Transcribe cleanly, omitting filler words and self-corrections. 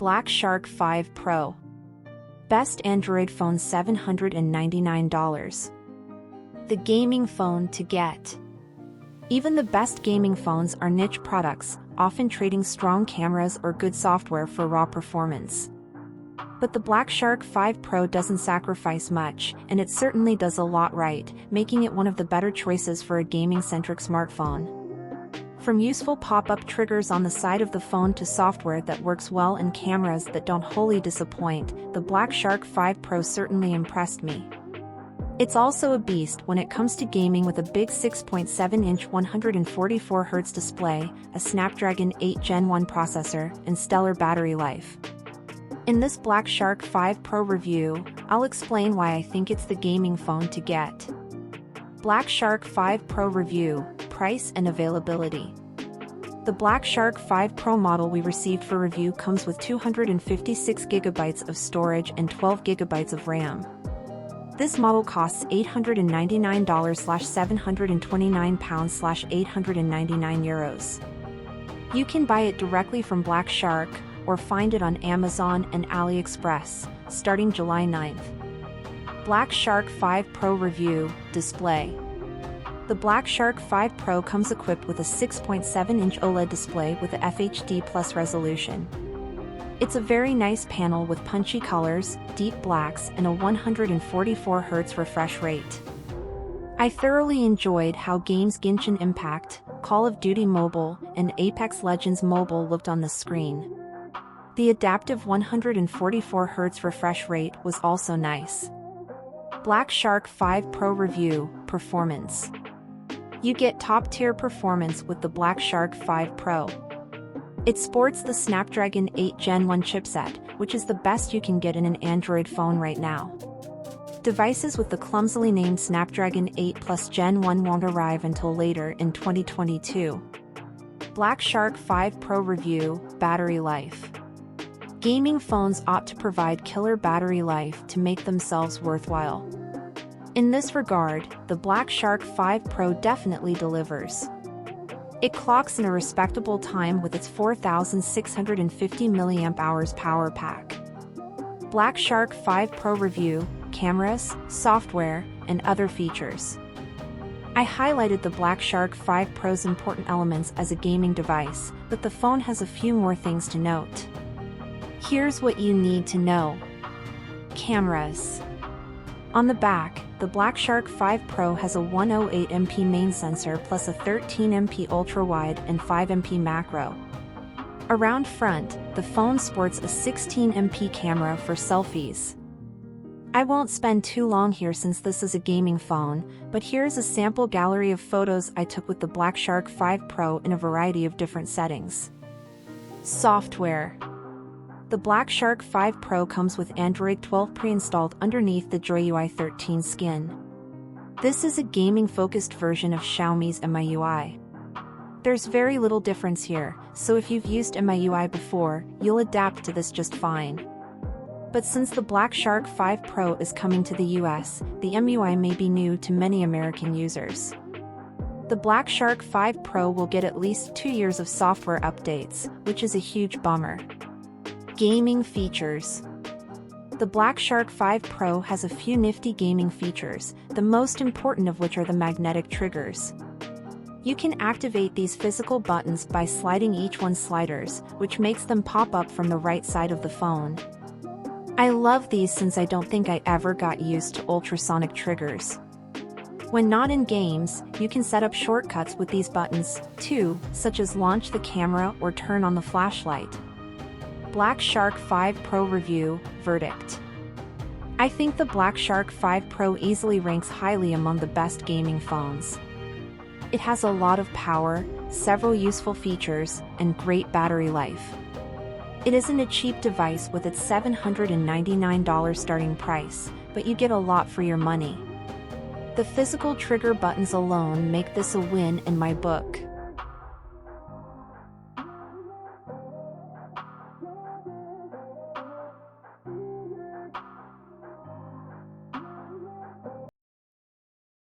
Black Shark 5 Pro. Best Android phone $799. The gaming phone to get. Even the best gaming phones are niche products, often trading strong cameras or good software for raw performance. But the Black Shark 5 Pro doesn't sacrifice much, and it certainly does a lot right, making it one of the better choices for a gaming-centric smartphone. From useful pop-up triggers on the side of the phone to software that works well and cameras that don't wholly disappoint, the Black Shark 5 Pro certainly impressed me. It's also a beast when it comes to gaming with a big 6.7-inch 144Hz display, a Snapdragon 8 Gen 1 processor, and stellar battery life. In this Black Shark 5 Pro review, I'll explain why I think it's the gaming phone to get. Black Shark 5 Pro review, price and availability. The Black Shark 5 Pro model we received for review comes with 256GB of storage and 12GB of RAM. This model costs $899/£729/€899. You can buy it directly from Black Shark, or find it on Amazon and AliExpress, starting July 9th. Black Shark 5 Pro review, display. The Black Shark 5 Pro comes equipped with a 6.7-inch OLED display with a FHD+ resolution. It's a very nice panel with punchy colors, deep blacks, and a 144Hz refresh rate. I thoroughly enjoyed how games Genshin Impact, Call of Duty Mobile, and Apex Legends Mobile looked on the screen. The adaptive 144Hz refresh rate was also nice. Black Shark 5 Pro review, performance. You get top-tier performance with the Black Shark 5 Pro. It sports the Snapdragon 8 Gen 1 chipset, which is the best you can get in an Android phone right now. Devices with the clumsily named Snapdragon 8 Plus Gen 1 won't arrive until later in 2022. Black Shark 5 Pro review, battery life. Gaming phones ought to provide killer battery life to make themselves worthwhile. In this regard, the Black Shark 5 Pro definitely delivers. It clocks in a respectable time with its 4,650 mAh power pack. Black Shark 5 Pro review, cameras, software, and other features. I highlighted the Black Shark 5 Pro's important elements as a gaming device, but the phone has a few more things to note. Here's what you need to know. Cameras. On the back, the Black Shark 5 Pro has a 108MP main sensor plus a 13MP ultrawide and 5MP macro. Around front, the phone sports a 16MP camera for selfies. I won't spend too long here since this is a gaming phone, but here's a sample gallery of photos I took with the Black Shark 5 Pro in a variety of different settings. Software. The Black Shark 5 Pro comes with Android 12 pre-installed underneath the JoyUI 13 skin. This is a gaming-focused version of Xiaomi's MIUI. There's very little difference here, so if you've used MIUI before, you'll adapt to this just fine. But since the Black Shark 5 Pro is coming to the US, the MIUI may be new to many American users. The Black Shark 5 Pro will get at least 2 years of software updates, which is a huge bummer. Gaming features. The Black Shark 5 Pro has a few nifty gaming features, the most important of which are the magnetic triggers. You can activate these physical buttons by sliding each one's sliders, which makes them pop up from the right side of the phone. I love these since I don't think I ever got used to ultrasonic triggers. When not in games, you can set up shortcuts with these buttons, too, such as launch the camera or turn on the flashlight. Black Shark 5 Pro review, verdict. I think the Black Shark 5 Pro easily ranks highly among the best gaming phones. It has a lot of power, several useful features, and great battery life. It isn't a cheap device with its $799 starting price, but you get a lot for your money. The physical trigger buttons alone make this a win in my book.